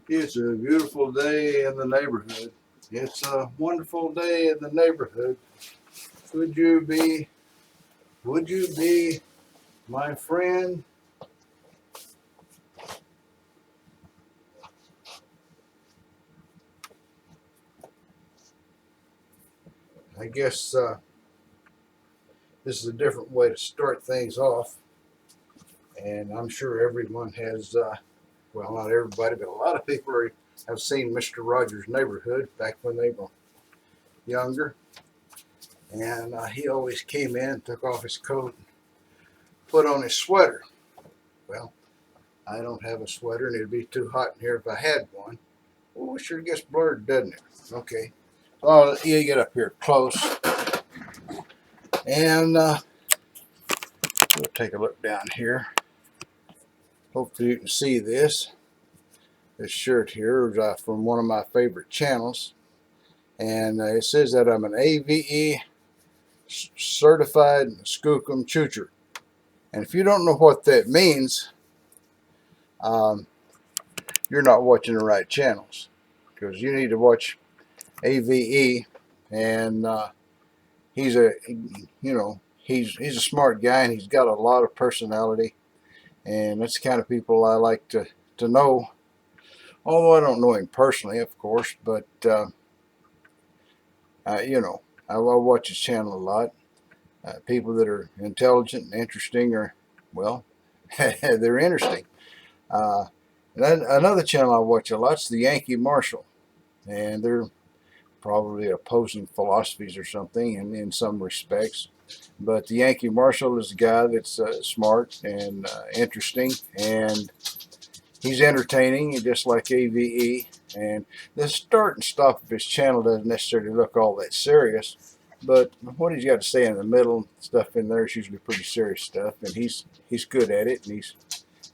It's a beautiful day in the neighborhood. It's a wonderful day in the neighborhood. Would you be, would you be my friend? I guess this is a different way to start things off. And I'm sure everyone has, well, not everybody, but a lot of people have seen Mr. Rogers' Neighborhood back when they were younger. And he always came in, took off his coat, put on his sweater. Well, I don't have a sweater, and it'd be too hot in here if I had one. Oh, it sure gets blurred, doesn't it? Okay. Well, you get up here close, and we'll take a look down here. Hopefully you can see this. This shirt here is from one of my favorite channels, and it says that I'm an AVE certified skookum choocher. And if you don't know what that means, um, you're not watching the right channels, because you need to watch AVE, and he's a, he's a smart guy, and he's got a lot of personality, and that's the kind of people I like to know. Although I don't know him personally, of course, but I watch his channel a lot. People that are intelligent and interesting are, well, they're interesting. Uh, Another channel I watch a lot is the Yankee Marshal, and they're probably opposing philosophies or something in some respects. But the Yankee Marshal is a guy that's smart and interesting, and he's entertaining, just like AVE. And the start and stop of his channel doesn't necessarily look all that serious, but what he's got to say in the middle stuff in there is usually pretty serious stuff, and he's good at it, and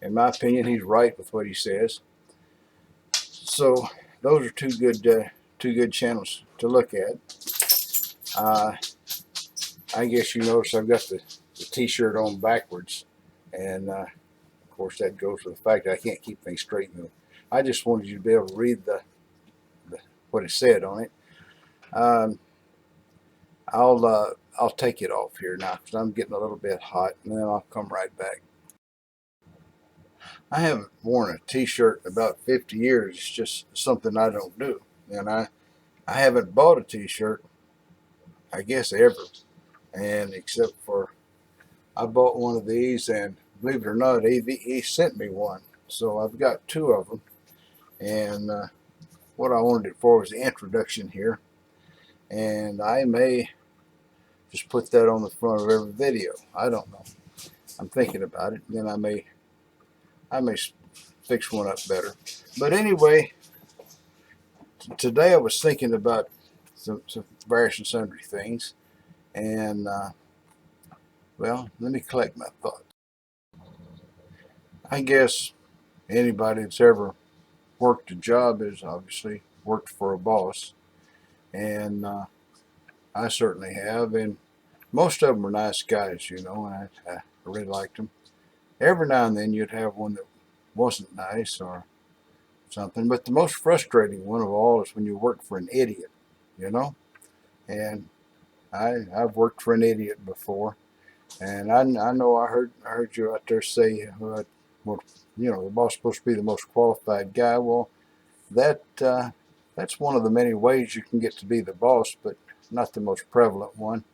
in my opinion, he's right with what he says. So those are two good channels to look at. Uh, I guess you notice I've got the T-shirt on backwards, and of course that goes with the fact that I can't keep things straight. I just wanted you to be able to read what it said on it. Um, I'll take it off here now because I'm getting a little bit hot, and then I'll come right back. I haven't worn a T-shirt in about 50 years. It's just something I don't do, and I haven't bought a T-shirt, I guess, ever, and except for I bought one of these, and believe it or not, AVE sent me one, so I've got two of them. And what I wanted it for was the introduction here, and I may just put that on the front of every video. I don't know. I'm thinking about it. Then I may fix one up better. But anyway, today I was thinking about some various and sundry things, and well, let me collect my thoughts. I guess anybody that's ever worked a job has obviously worked for a boss, and I certainly have, and most of them are nice guys, and I really liked them. Every now and then you'd have one that wasn't nice or something, but the most frustrating one of all is when you work for an idiot, you know. And I've worked for an idiot before, and I know I heard you out there say, well, the boss is supposed to be the most qualified guy. Well, that that's one of the many ways you can get to be the boss, but not the most prevalent one.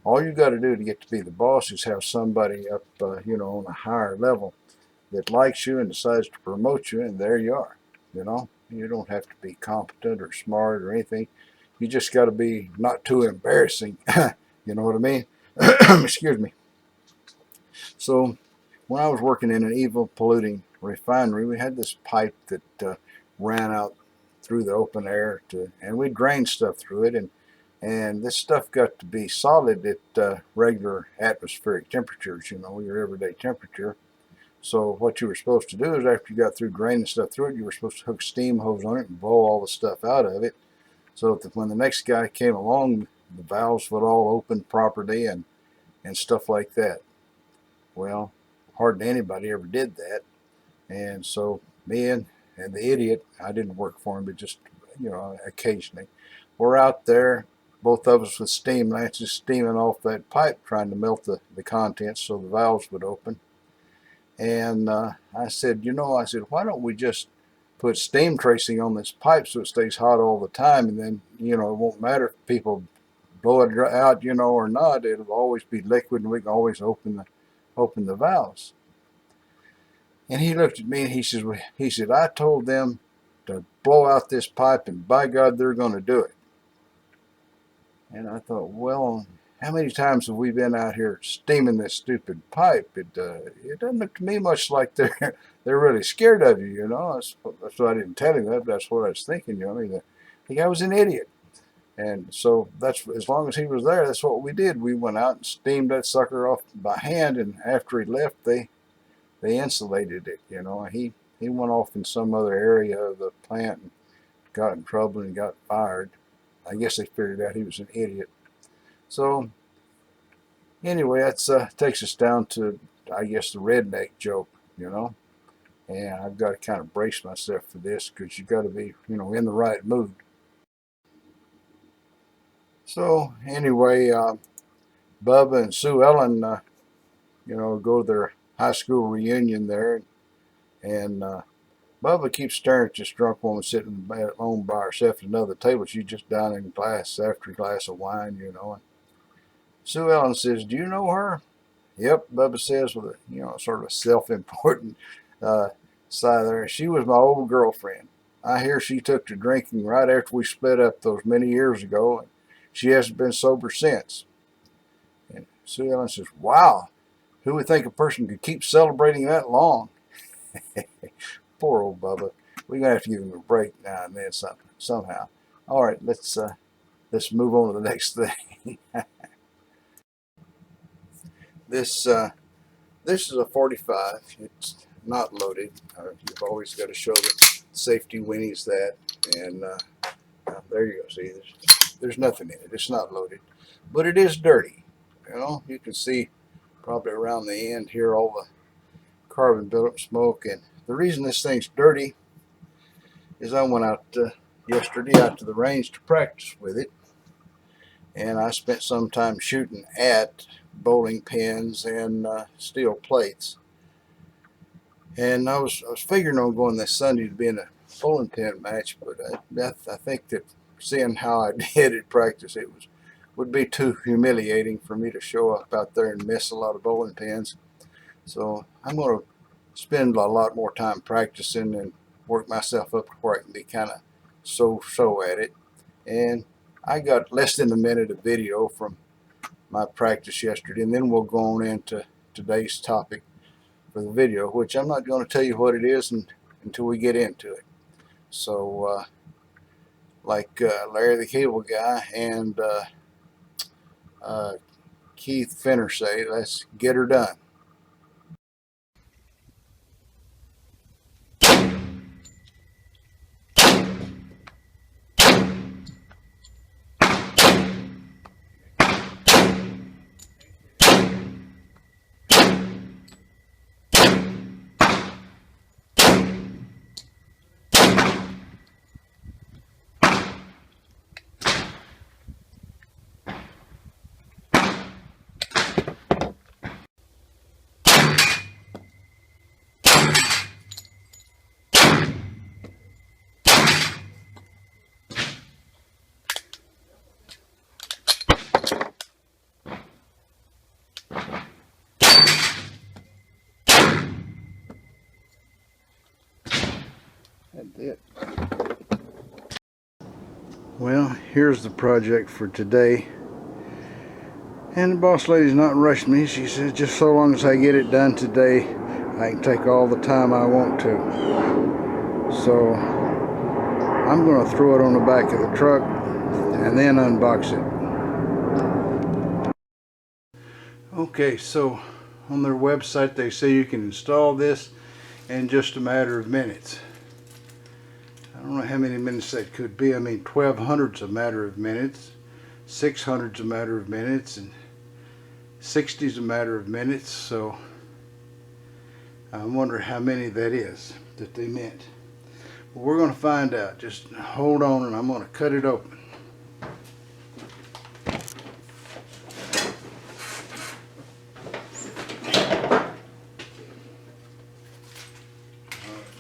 All you got to do to get to be the boss is have somebody up, on a higher level that likes you and decides to promote you, and there you are. You don't have to be competent or smart or anything. You just got to be not too embarrassing. You know what I mean? Excuse me. So, when I was working in an evil polluting refinery, we had this pipe that ran out through the open air and we drained stuff through it, and this stuff got to be solid at regular atmospheric temperatures, your everyday temperature. So what you were supposed to do is after you got through draining stuff through it, you were supposed to hook a steam hose on it and blow all the stuff out of it, so that when the next guy came along, the valves would all open properly and stuff like that. Well, hardly anybody ever did that, and so me and and the idiot, I didn't work for him, but just, occasionally, we're out there, both of us with steam lances steaming off that pipe, trying to melt the contents so the valves would open. And I said, why don't we just put steam tracing on this pipe so it stays hot all the time, and then, it won't matter if people blow it out, or not. It'll always be liquid, and we can always open the valves. And he looked at me and he said, I told them to blow out this pipe, and by God, they're going to do it. And I thought, well, how many times have we been out here steaming this stupid pipe? It doesn't look to me much like they're really scared of you, That's why I didn't tell him that. That's what I was thinking, the guy was an idiot. And so that's, as long as he was there, that's what we did. We went out and steamed that sucker off by hand, and after he left, they insulated it. He went off in some other area of the plant and got in trouble and got fired. I guess they figured out he was an idiot. So anyway, that takes us down to, I guess, the redneck joke, And I've got to kind of brace myself for this, because you got to be, in the right mood. So anyway, Bubba and Sue Ellen, go to their high school reunion there, and Bubba keeps staring at this drunk woman sitting alone by herself at another table. She's just downing glass after glass of wine, And Sue Ellen says, "Do you know her?" "Yep," Bubba says with a, sort of a self-important sigh there. "She was my old girlfriend. I hear she took to drinking right after we split up those many years ago, and she hasn't been sober since." And Sue Ellen says, "Wow, who would think a person could keep celebrating that long?" Poor old Bubba. We're gonna have to give him a break now and then somehow. All right, let's move on to the next thing. This is a 45. It's not loaded. You've always got to show the safety weenies that, and there you go. See, there's nothing in it. It's not loaded, but it is dirty. You can see probably around the end here all the carbon buildup smoke. And the reason this thing's dirty is I went out yesterday out to the range to practice with it, and I spent some time shooting at bowling pins and steel plates. And I was figuring on going this Sunday to be in a bowling pin match, but I think that seeing how I did at practice, would be too humiliating for me to show up out there and miss a lot of bowling pins. So I'm going to spend a lot more time practicing and work myself up to where I can be kind of so at it. And I got less than a minute of video from my practice yesterday, and then we'll go on into today's topic for the video, which I'm not going to tell you what it is until we get into it. So like Larry the Cable Guy and Keith Finner say, let's get her done. That's it. Well, here's the project for today. And the boss lady's not rushing me. She says just so long as I get it done today, I can take all the time I want to. So I'm going to throw it on the back of the truck and then unbox it. Okay, so on their website they say you can install this in just a matter of minutes. I don't know how many minutes that could be. I mean, 1200's a matter of minutes, 600's a matter of minutes, and 60's a matter of minutes. So I wonder how many that is that they meant. We're going to find out. Just hold on and I'm going to cut it open.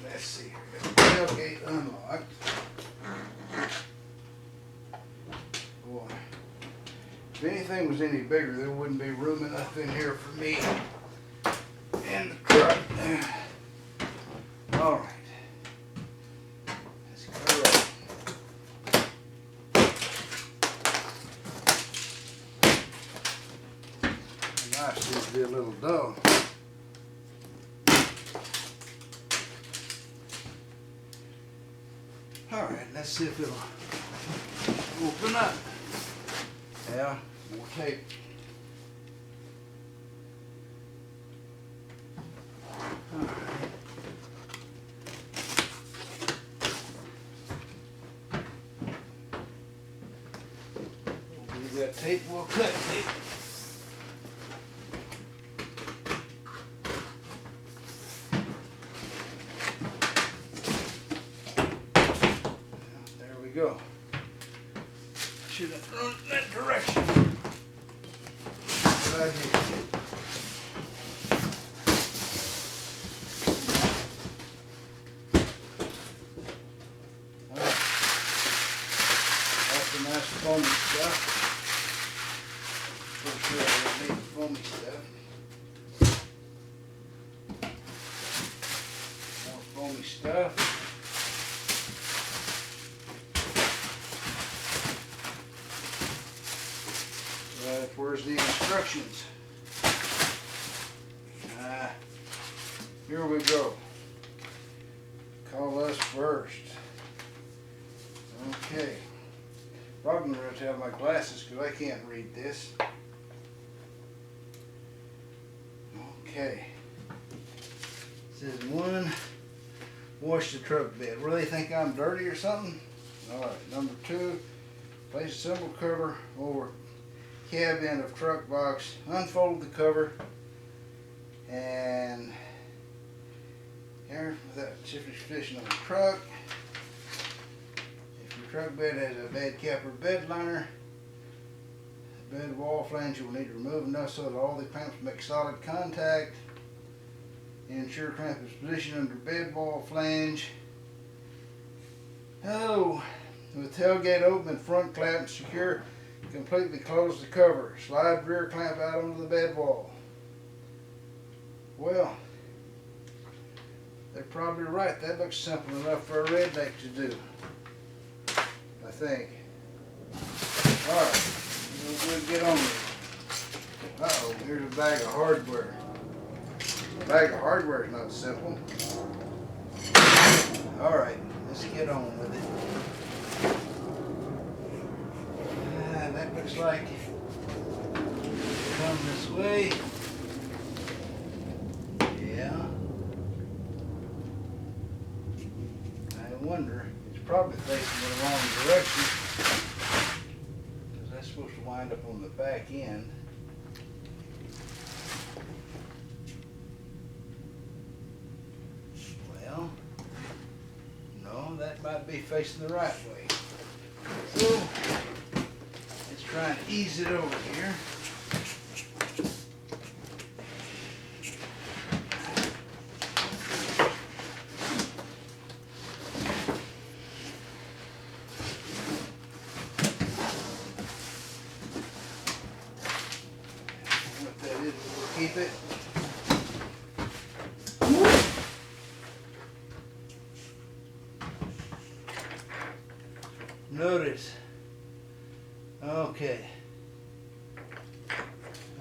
Let's see. Tailgate unlocked. Boy, if anything was any bigger, there wouldn't be room enough in here for me and the truck. All right. Let's go. The knife seems to be a little dull. All right, let's see if it'll open up. Yeah, more tape. All right. We've got tape, we'll cut tape. There we go. Should have thrown it in that direction. Right here. Alright. That's the nice foamy stuff. For sure I don't need the foamy stuff. More foamy stuff. Where's the instructions? Here we go. Call us first. Okay. Probably going to have to have my glasses because I can't read this. Okay. It says 1, wash the truck bed. Really think I'm dirty or something? Alright, number 2, place a simple cover over cab end of truck box, unfold the cover, and air without shifting position on the truck. If your truck bed has a bed cap or bed liner, the bed wall flange you will need to remove enough so that all the clamps make solid contact. Ensure clamp is positioned under bed wall flange. Oh, with tailgate open and front clamp secure, completely close the cover. Slide rear clamp out onto the bed wall. Well, they're probably right. That looks simple enough for a redneck to do, I think. Alright, we'll get on with it. Uh-oh, here's a bag of hardware. A bag of hardware is not simple. Alright, let's get on with it. That looks like come this way. Yeah. I wonder, it's probably facing the wrong direction because that's supposed to wind up on the back end. Well, no, that might be facing the right way. So, try and ease it over here. What that is, we'll keep it. Notice. Okay.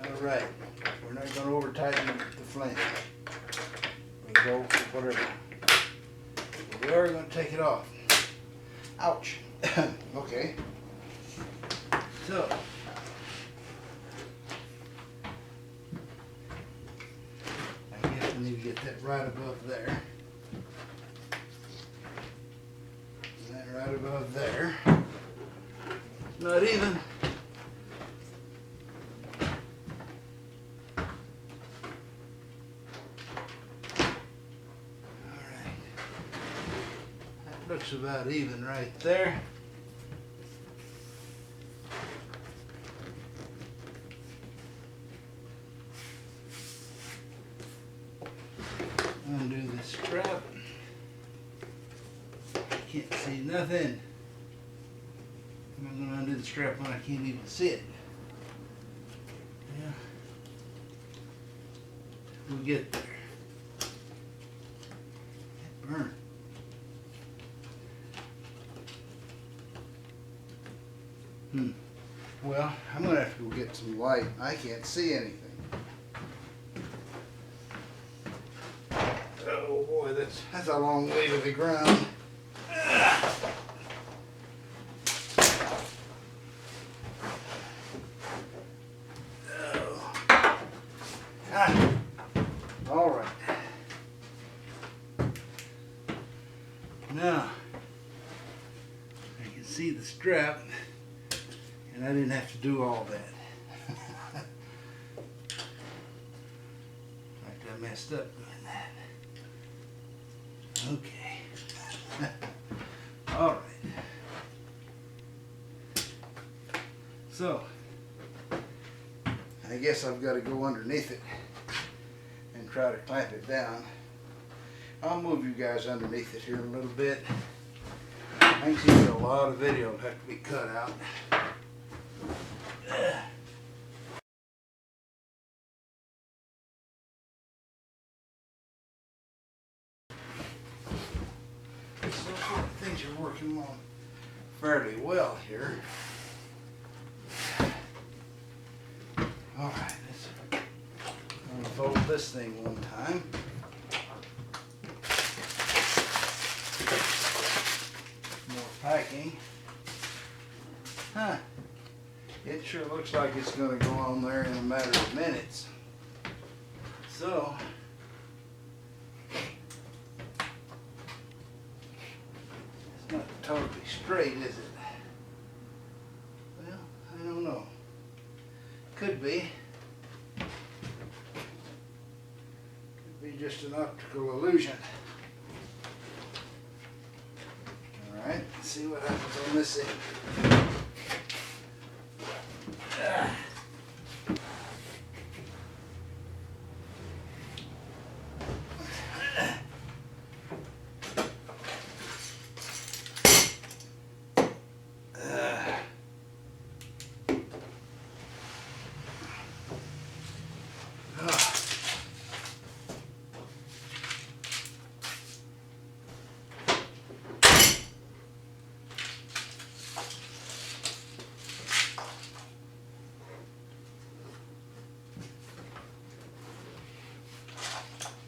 Alright. We're not going to over tighten the flange. We go whatever. But we are going to take it off. Ouch. Okay. So. I guess we need to get that right above there. And that right above there. Not even. looks about even right there. Undo the strap. Can't see nothing. I'm going to undo the strap when I can't even see it. Yeah. We'll get there. It burned. Well, I'm going to have to go get some light. I can't see anything. Oh boy, that's a long way to the ground. All right. Now, I can see the strap, and I didn't have to do all that. Like I messed up doing that. Okay. All right. So, I guess I've got to go underneath it and try to clamp it down. I'll move you guys underneath it here a little bit. I can see that a lot of video will have to be cut out. So things are working on fairly well here. All right, let's unfold this thing one time. More packing. Huh. It sure looks like it's going to go on there in a matter of minutes. So, it's not totally straight, is it? Well, I don't know. Could be. Could be just an optical illusion. Alright, let's see what happens on this end.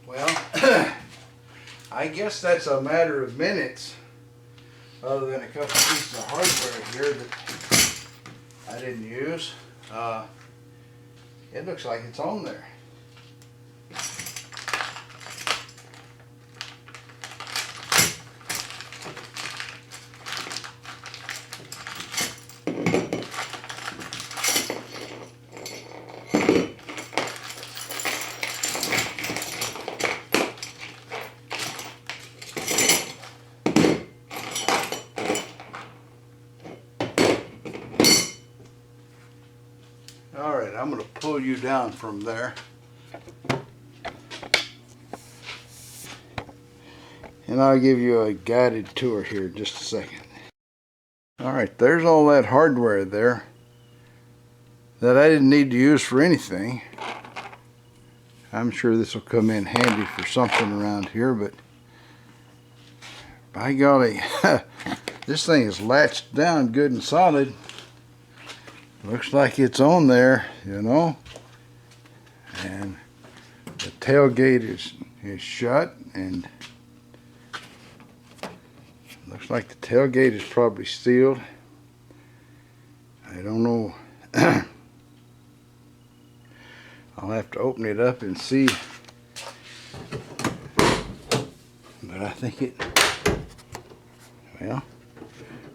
Well, I guess that's a matter of minutes, other than a couple pieces of hardware here that I didn't use. It looks like it's on there. Alright, I'm going to pull you down from there. And I'll give you a guided tour here in just a second. Alright, there's all that hardware there that I didn't need to use for anything. I'm sure this will come in handy for something around here, but by golly, this thing is latched down good and solid. Looks like it's on there, you know, and the tailgate is shut, and looks like the tailgate is probably sealed. I don't know. I'll have to open it up and see, but I think it, well,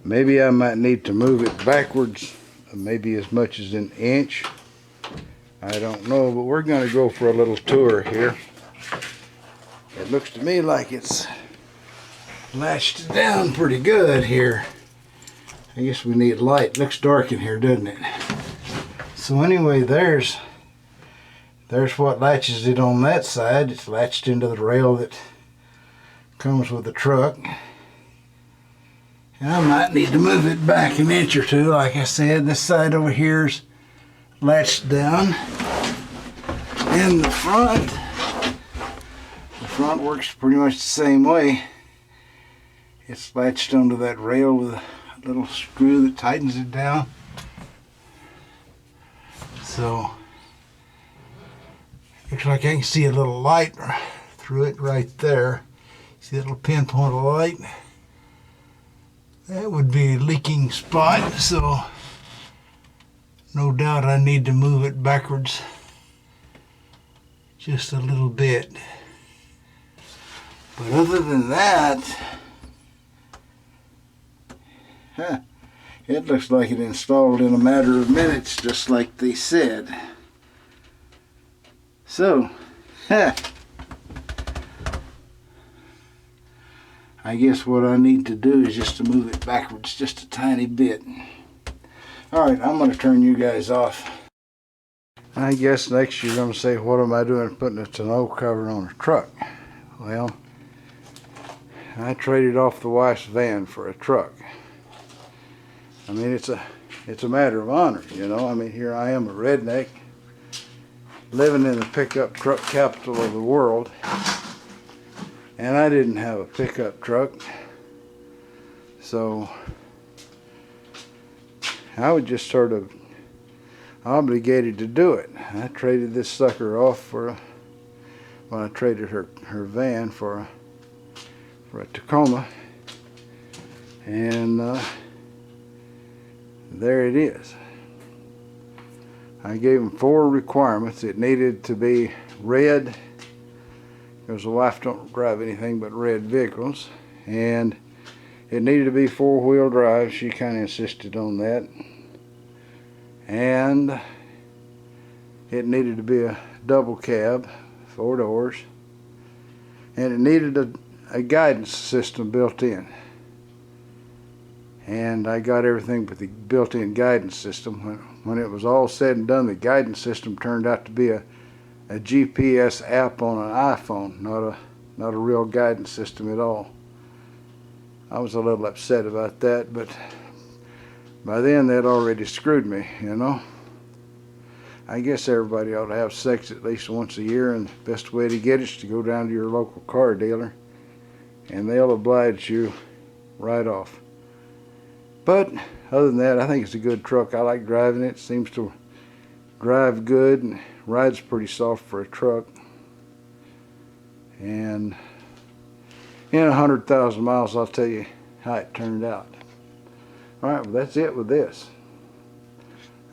maybe I might need to move it backwards. Maybe as much as an inch. I don't know, but we're going to go for a little tour here. It looks to me like it's latched it down pretty good here. I guess we need light. Looks dark in here, doesn't it? So anyway, there's what latches it on that side. It's latched into the rail that comes with the truck. And I might need to move it back an inch or two. Like I said, this side over here is latched down. And the front works pretty much the same way. It's latched onto that rail with a little screw that tightens it down. So, looks like I can see a little light through it right there. See that little pinpoint of light? That would be a leaking spot, so no doubt I need to move it backwards just a little bit. But other than that, it looks like it installed in a matter of minutes, just like they said. So, I guess what I need to do is just to move it backwards just a tiny bit. Alright, I'm going to turn you guys off. I guess next you're going to say, what am I doing putting a tonneau cover on a truck? Well, I traded off the wife's van for a truck. I mean, it's a matter of honor, you know. I mean, here I am, a redneck, living in the pickup truck capital of the world. And I didn't have a pickup truck, so I was just sort of obligated to do it. I traded this sucker off when I traded her van for a Tacoma, and there it is. I gave him 4 requirements. It needed to be red, because the wife don't drive anything but red vehicles, and it needed to be 4-wheel drive. She kind of insisted on that, and it needed to be a double cab, 4 doors, and it needed a guidance system built in. And I got everything but the built-in guidance system. When it was all said and done, the guidance system turned out to be a GPS app on an iPhone, not a real guidance system at all. I was a little upset about that, but by then they'd already screwed me, you know. I guess everybody ought to have sex at least once a year, and the best way to get it is to go down to your local car dealer, and they'll oblige you right off. But other than that, I think it's a good truck. I like driving it. It seems to drive good and rides pretty soft for a truck. And in 100,000 miles, I'll tell you how it turned out. Alright, well, that's it with this.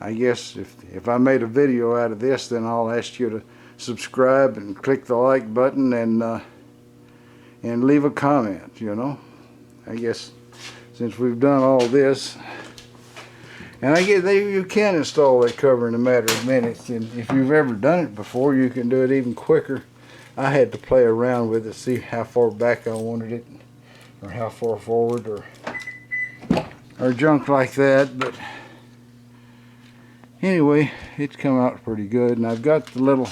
I guess if I made a video out of this, then I'll ask you to subscribe and click the like button and leave a comment, you know. I guess since we've done all this, and I guess you can install that cover in a matter of minutes, and if you've ever done it before, you can do it even quicker. I had to play around with it, see how far back I wanted it, or how far forward, or junk like that. But anyway, it's come out pretty good, and I've got the little,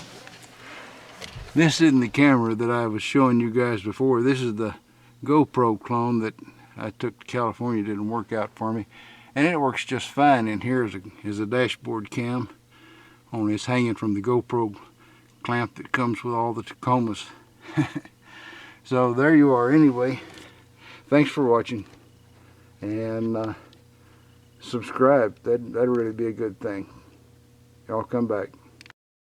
this isn't the camera that I was showing you guys before. This is the GoPro clone that I took to California. Didn't work out for me, and it works just fine. And here is a dashboard cam, only it's hanging from the GoPro clamp that comes with all the Tacomas. So there you are. Anyway, thanks for watching, and subscribe. That'd really be a good thing. Y'all come back.